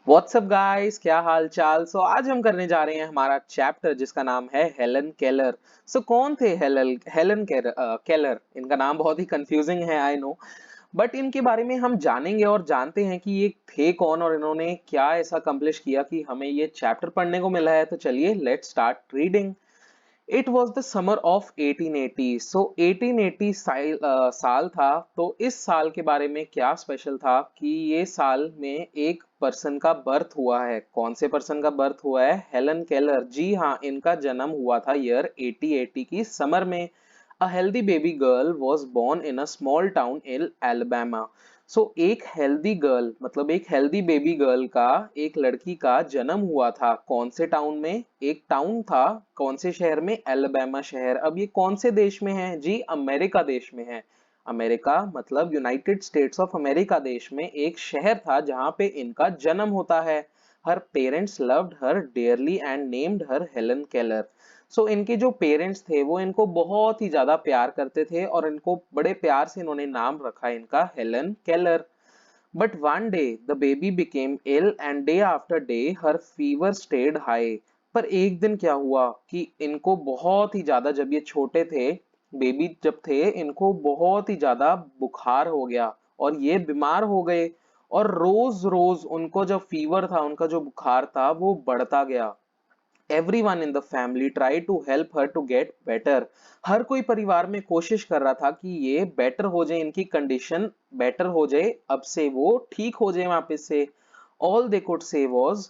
WhatsApp guys, क्या हाल चाल। आज हम करने जा रहे हैं हमारा चैप्टर जिसका नाम है हेलन केलर। कौन थे केलर? इनका नाम बहुत ही कंफ्यूजिंग है, आई नो, बट इनके बारे में हम जानेंगे और जानते हैं कि ये थे कौन और इन्होंने क्या ऐसा अकम्प्लिश किया कि हमें ये चैप्टर पढ़ने को मिला है। तो चलिए let's start reading. It was the summer of 1880। 1880 साल था। तो इस साल के बारे में क्या स्पेशल था कि ये साल में एक पर्सन का बर्थ हुआ है। कौन से पर्सन का बर्थ हुआ है? Helen Keller. जी हाँ, इनका जन्म हुआ था ईयर 1880 की समर में। A healthy baby girl was born in a small town in Alabama. एक हेल्दी गर्ल मतलब एक हेल्दी बेबी गर्ल का, एक लड़की का जन्म हुआ था। कौन से टाउन में? एक टाउन था। कौन से शहर में? एलबामा शहर। अब ये कौन से देश में है? जी, अमेरिका देश में है। अमेरिका मतलब यूनाइटेड स्टेट्स ऑफ अमेरिका देश में एक शहर था जहां पे इनका जन्म होता है। Her parents loved her dearly and named her Helen Keller. इनके जो पेरेंट्स थे वो इनको बहुत ही ज्यादा प्यार करते थे और इनको बड़े प्यार से इन्होंने नाम रखा इनका Helen Keller. But one day the baby became ill and day after day her fever stayed high. पर एक दिन क्या हुआ कि इनको बहुत ही ज्यादा, जब ये छोटे थे, बेबी जब थे, इनको बहुत ही ज्यादा बुखार हो गया और ये बीमार हो गए। और रोज रोज उनको जो फीवर था, उनका जो बुखार था, वो बढ़ता गया। Everyone in the family tried to help her to get better. हर कोई परिवार में कोशिश कर रहा था कि ये बेटर हो जाए, इनकी कंडीशन बेटर हो जाए, अब से वो ठीक हो जाए वापस से। All they could say was,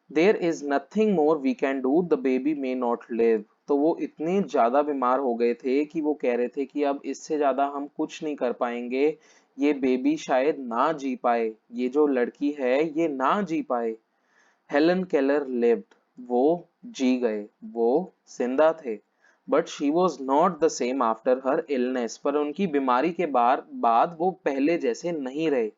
there is nothing more we can do, the baby may not live. तो वो इतने ज्यादा बीमार हो गए थे कि वो कह रहे थे कि अब इससे ज्यादा हम कुछ नहीं कर पाएंगे, ये बेबी शायद ना जी पाए, ये जो लड़की है ये ना जी पाए। Helen Keller lived. वो जी गए, वो जिंदा थे। But she was not the same after her illness. पर उनकी बीमारी के बाद वो पहले जैसे नहीं रहे।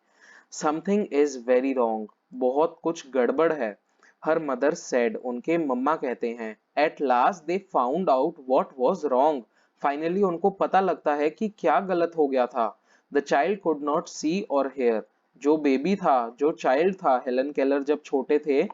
Something is very wrong. बहुत कुछ गड़बड़ है। Her mother said. उनके मम्मा कहते हैं। At last they found out what was wrong. Finally उनको पता लगता है कि क्या गलत हो गया था। द चाइल्ड कुड नॉट सी और हेयर। जो बेबी था, जो चाइल्ड था, हेलन केलर जब छोटे थे,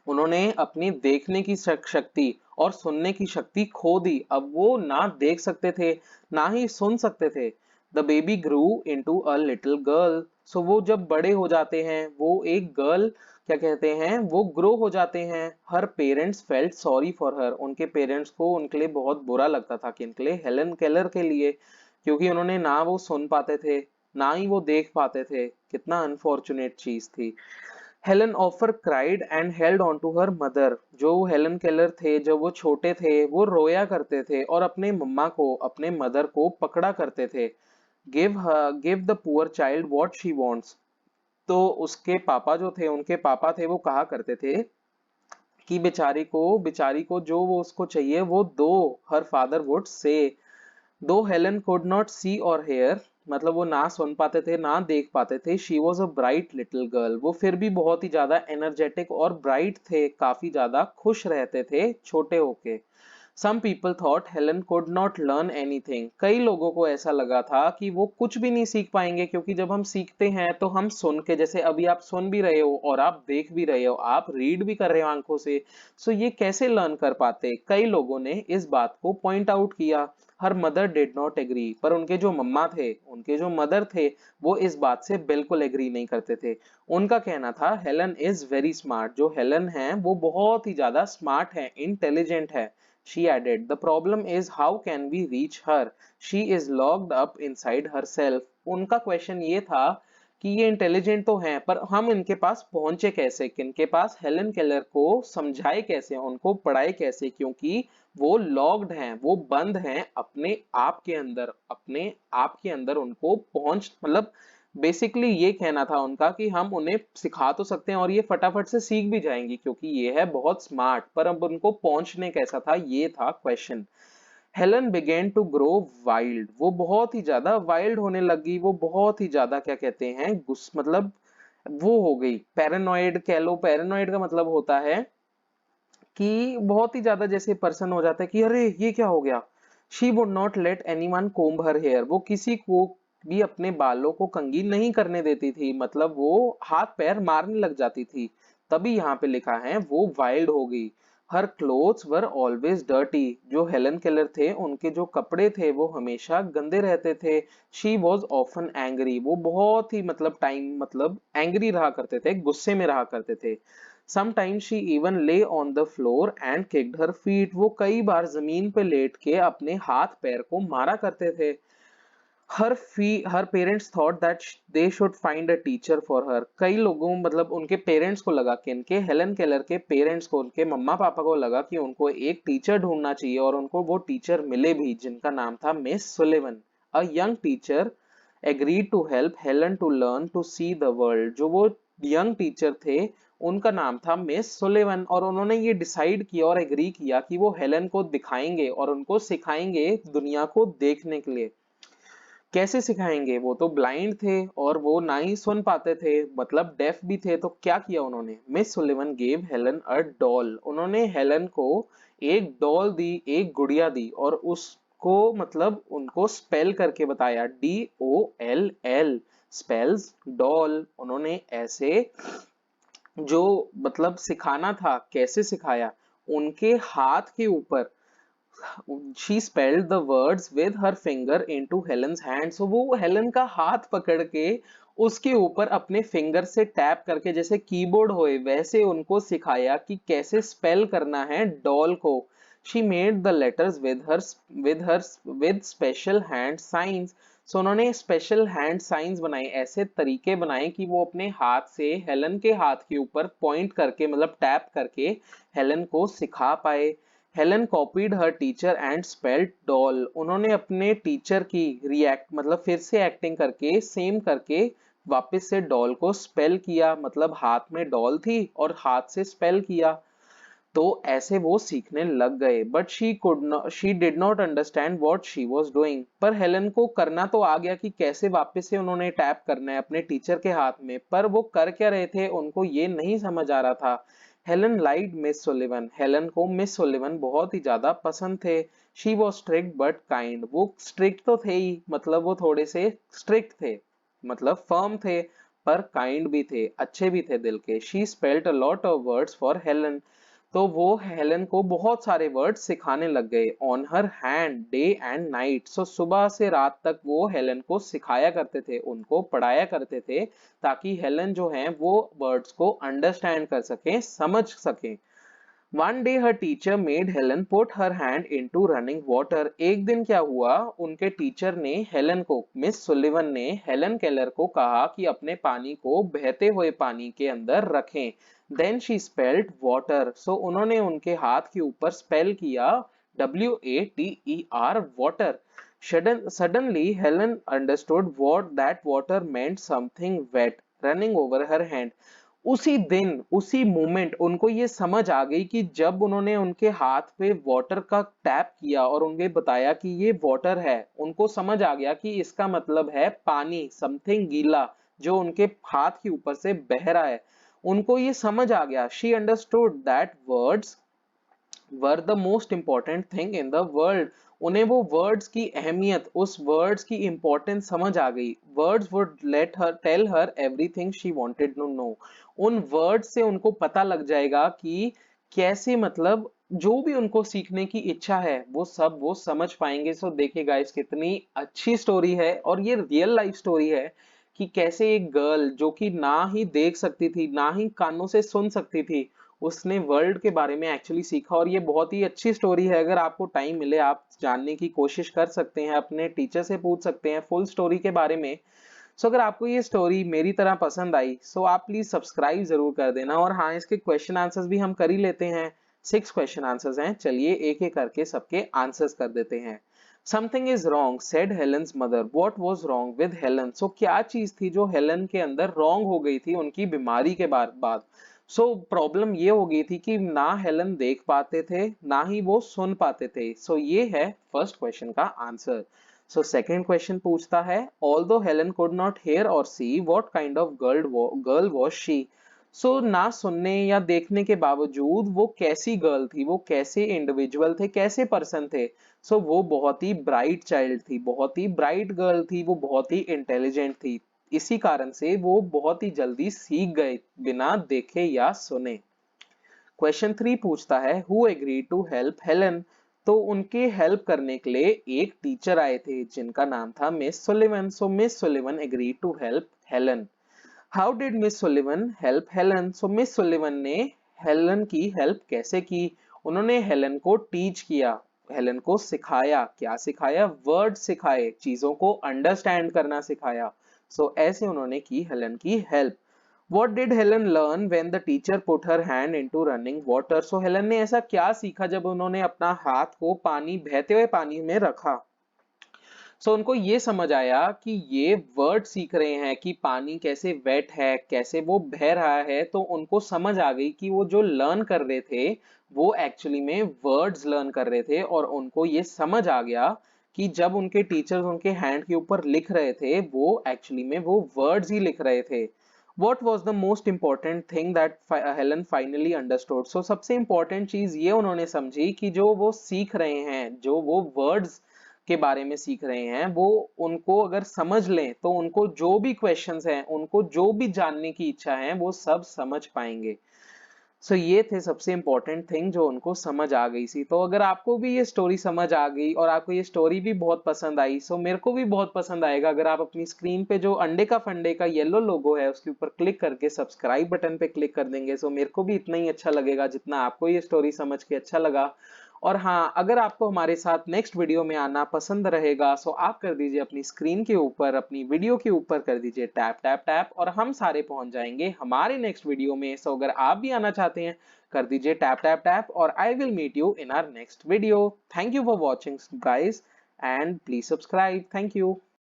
उन्होंने अपनी देखने की शक्ति और सुनने की शक्ति खो दी। अब वो ना देख सकते थे, ना ही सुन सकते थे। The baby grew into a little girl. वो जब बड़े हो जाते हैं, वो एक गर्ल, क्या कहते हैं, वो ग्रो हो जाते हैं। Her parents felt sorry for her. उनके पेरेंट्स को उनके लिए बहुत बुरा लगता था, कि इनके लिए, हेलन केलर के लिए, क्योंकि उन्होंने ना वो सुन पाते थे, ना ही वो देख पाते थे। कितना अनफॉर्चुनेट चीज थी। हेलन ऑफर cried and held on to her mother. जो हेलन केलर थे, जब वो छोटे थे, वो रोया करते थे और अपने मम्मा को, अपने मदर को पकड़ा करते थे। Give the poor child what she wants. तो उसके पापा जो थे, उनके पापा थे, वो कहा करते थे कि बेचारी को जो वो उसको चाहिए वो दो। Her father would say. दो हेलन कुड नॉट सी और हेयर, मतलब वो ना सुन पाते थे, ना देख पाते थे, she was a bright little girl. वो फिर भी बहुत ही ज्यादा एनर्जेटिक और ब्राइट थे, काफी ज्यादा खुश रहते थे छोटे होके। Some people thought Helen could not learn anything. कई लोगों को ऐसा लगा था कि वो कुछ भी नहीं सीख पाएंगे, क्योंकि जब हम सीखते हैं तो हम सुन के, जैसे अभी आप सुन भी रहे हो और आप देख भी रहे हो, आप रीड भी कर रहे हो आंखों से। ये कैसे लर्न कर पाते? कई लोगों ने इस बात को पॉइंट आउट किया। Her mother did not agree. पर उनके जो मम्मा थे, उनके जो मदर थे, वो इस बात से बिल्कुल एग्री नहीं करते थे। उनका कहना था हेलन इज वेरी स्मार्ट। जो हेलन है वो बहुत ही ज्यादा स्मार्ट है, इंटेलिजेंट है। She added, the problem is how can we reach her? She is locked up inside herself. उनका क्वेश्चन ये था कि ये इंटेलिजेंट तो हैं, पर हम इनके पास पहुंचे कैसे, किनके पास? हेलन केलर को समझाए कैसे, उनको पढ़ाए कैसे, क्योंकि वो लॉक्ड हैं, वो बंद हैं अपने आप के अंदर। अपने आप के अंदर उनको पहुंच, मतलब बेसिकली ये कहना था उनका कि हम उन्हें सिखा तो सकते हैं और ये फटाफट से सीख भी जाएंगी, क्योंकि ये है बहुत स्मार्ट, पर अब उनको पहुंचने कैसा था, ये था question. Helen began to grow wild. वो बहुत ही ज्यादा वाइल्ड होने लगी। वो बहुत ही ज्यादा, क्या कहते हैं, गुस मतलब वो हो गई पैरानॉइड, कह लो। पैरानॉइड का मतलब होता है कि बहुत ही ज्यादा, जैसे पर्सन हो जाता है कि अरे ये क्या हो गया। She would not let anyone comb her hair. वो किसी को भी अपने बालों को कंघी नहीं करने देती थी, मतलब वो हाथ पैर मारने लग जाती थी। तभी यहाँ पे लिखा है वो वाइल्ड हो गई। हर क्लोथ्स वर ऑलवेज डर्टी, जो हेलन केलर थे उनके जो कपड़े थे वो हमेशा गंदे रहते थे। शी वॉज ऑफन एंग्री, वो बहुत ही टाइम एंग्री रहा करते थे, गुस्से में रहा करते थे। समटाइम्स शी इवन ले on the floor and kicked her feet, वो कई बार जमीन पे लेट के अपने हाथ पैर को मारा करते थे। Her parents thought that they should find a teacher for her, कई लोगों उनके पेरेंट्स को लगा कि इनके हेलन केलर के पेरेंट्स को, उनके मम्मा पापा को लगा कि उनको एक टीचर ढूंढना चाहिए, और उनको वो टीचर मिले भी जिनका नाम था Miss Sullivan. A young teacher agreed to help Helen to learn to see the world, जो वो यंग टीचर थे उनका नाम था मिस सुलिवन, और उन्होंने ये डिसाइड किया और एग्री किया कि वो हेलन को दिखाएंगे और उनको सिखाएंगे दुनिया को देखने के लिए। कैसे सिखाएंगे, वो तो ब्लाइंड थे और वो ना ही सुन पाते थे, डेफ भी थे। तो क्या किया उन्होंने, miss Sullivan gave Helen a doll, उन्होंने हेलन को एक डॉल दी, एक गुड़िया दी, और उसको उनको स्पेल करके बताया, DOLL स्पेल्स डॉल। उन्होंने ऐसे जो सिखाना था, कैसे सिखाया, उनके हाथ के ऊपर she spelled the words with her finger into Helen's hand, so वो हेलन का हाथ पकड़ के उसके ऊपर अपने फिंगर से टैप करके, जैसे कीबोर्ड होए वैसे उनको सिखाया कि कैसे स्पेल करना है डॉल को। she made the letters with special hand signs, so उन्होंने स्पेशल हैंड साइंस बनाए, ऐसे तरीके बनाए कि वो अपने हाथ से हेलन के हाथ के ऊपर पॉइंट करके टैप करके हेलन को सिखा पाए। Helen copied her teacher and spelled doll, उन्होंने अपने टीचर की रिएक्ट फिर से एक्टिंग करके सेम करके वापस से डॉल को स्पेल किया, हाथ में डॉल थी और हाथ से स्पेल किया। तो ऐसे वो सीखने लग गए। But she did not understand what she was doing, पर हेलन को करना तो आ गया कि कैसे वापस से उन्होंने टैप करना है अपने टीचर के हाथ में, पर वो कर क्या रहे थे उनको ये नहीं समझ आ रहा था। Helen liked miss Sullivan, Helen को मिस सुलिवन बहुत ही ज्यादा पसंद थे। She was strict but kind, वो स्ट्रिक्ट तो थे ही, वो थोड़े से स्ट्रिक्ट थे, फर्म थे, पर काइंड भी थे, अच्छे भी थे दिल के। She spelled a lot of words for Helen, तो वो हेलन को बहुत सारे वर्ड सिखाने लग गए। On her hand day and night, so सुबह से रात तक वो हेलन को सिखाया करते थे, उनको पढ़ाया करते थे, ताकि हेलन जो है वो वर्ड्स को अंडरस्टैंड कर सके, समझ सके। One day her teacher made Helen put her hand into running water, एक दिन क्या हुआ, उनके टीचर ने हेलन को, मिस सुलिवन ने हेलन केलर को कहा कि अपने पानी को बहते हुए पानी के अंदर रखें। देन शी स्पेल्ड वाटर, सो उन्होंने उनके हाथ के ऊपर स्पेल किया WATER water. Suddenly Helen understood what that water meant, something wet running over her hand. उसी दिन उसी मोमेंट उनको ये समझ आ गई कि जब उन्होंने उनके हाथ पे वाटर का टैप किया और उन्हें बताया कि ये वाटर है, उनको समझ आ गया कि इसका मतलब है पानी, समथिंग गीला जो उनके हाथ के ऊपर से बह रहा है। उनको ये समझ आ गया, she understood that words were the most important thing in the world, उन्हें वो वर्ड्स की अहमियत, उस वर्ड्स की इंपॉर्टेंस समझ आ गई। Words would let her tell her everything she wanted to know, उन वर्ड्स से उनको पता लग जाएगा कि कैसे जो भी उनको सीखने की इच्छा है वो सब वो समझ पाएंगे। सो देखिए गाइस कितनी अच्छी स्टोरी है, और ये रियल लाइफ स्टोरी है कि कैसे एक गर्ल जो कि ना ही देख सकती थी ना ही कानों से सुन सकती थी, उसने वर्ल्ड के बारे में एक्चुअली सीखा। और ये बहुत ही अच्छी स्टोरी है, अगर आपको टाइम मिले आप जानने की कोशिश कर सकते हैं, अपने टीचर से पूछ सकते हैं फुल स्टोरी के बारे में। सो अगर आपको ये स्टोरी मेरी तरह पसंद आई सो आप प्लीज सब्सक्राइब जरूर कर देना। और हाँ, इसके क्वेश्चन आंसर्स भी हम कर ही लेते हैं, 6 क्वेश्चन आंसर्स हैं, चलिए एक एक करके सबके आंसर्स कर देते हैं। Something is wrong said Helen's mother, what was wrong with Helen, so क्या चीज थी जो हेलन के अंदर रॉन्ग हो गई थी उनकी बीमारी के बाद। सो प्रॉब्लम ये हो गई थी कि ना हेलन देख पाते थे ना ही वो सुन पाते थे। सो ये है फर्स्ट क्वेश्चन का आंसर। सो सेकंड क्वेश्चन पूछता है, although Helen could not hear और see what kind of girl was she, so ना सुनने या देखने के बावजूद वो कैसी गर्ल थी, वो कैसे इंडिविजुअल थे, कैसे पर्सन थे। सो वो बहुत ही ब्राइट चाइल्ड थी, बहुत ही ब्राइट गर्ल थी, वो बहुत ही इंटेलिजेंट थी। इसी कारण से वो बहुत ही जल्दी सीख गए बिना देखे या सुने। क्वेश्चन 3 पूछता है who agree to help Helen. तो उनके हेल्प करने के लिए एक टीचर आए थे जिनका नाम था Miss Sullivan. So Miss Sullivan agree to help Helen. How did Miss Sullivan help Helen. So Miss Sullivan ने हेलन की हेल्प कैसे की? उन्होंने हेलन को टीच किया, हेलन को सिखाया। क्या सिखाया? वर्ड सिखाए, चीजों को अंडरस्टैंड करना सिखाया। सो ऐसे उन्होंने की हेलन की help. What did Helen learn when the teacher put her hand into running water? So Helen ने ऐसा क्या सीखा जब उन्होंने अपना हाथ को बहते हुए पानी में रखा? उनको ये समझ आया कि ये वर्ड सीख रहे हैं कि पानी कैसे वेट है, कैसे वो बह रहा है। तो उनको समझ आ गई कि वो जो लर्न कर रहे थे वो एक्चुअली में वर्ड्स लर्न कर रहे थे। और उनको ये समझ आ गया कि जब उनके टीचर्स उनके हैंड के ऊपर लिख रहे थे वो एक्चुअली में वो वर्ड्स ही लिख रहे थे। What was the most important thing that Helen finally understood? So सबसे important चीज ये उन्होंने समझी कि जो वो सीख रहे हैं, जो वो वर्ड्स के बारे में सीख रहे हैं, वो उनको अगर समझ लें तो उनको जो भी क्वेश्चंस हैं, उनको जो भी जानने की इच्छा है, वो सब समझ पाएंगे। ये थे सबसे इंपॉर्टेंट थिंग जो उनको समझ आ गई थी। तो अगर आपको भी ये स्टोरी समझ आ गई और आपको ये स्टोरी भी बहुत पसंद आई, मेरे को भी बहुत पसंद आएगा अगर आप अपनी स्क्रीन पे जो अंडे का फंडे का येलो लोगो है उसके ऊपर क्लिक करके सब्सक्राइब बटन पे क्लिक कर देंगे। मेरे को भी इतना ही अच्छा लगेगा जितना आपको ये स्टोरी समझ के अच्छा लगा। और हाँ, अगर आपको हमारे साथ नेक्स्ट वीडियो में आना पसंद रहेगा आप कर दीजिए अपनी स्क्रीन के ऊपर, अपनी वीडियो के ऊपर कर दीजिए टैप टैप टैप और हम सारे पहुंच जाएंगे हमारे नेक्स्ट वीडियो में। अगर आप भी आना चाहते हैं कर दीजिए टैप टैप टैप और I will meet you in our next video. Thank you for watching guys and please subscribe. Thank you.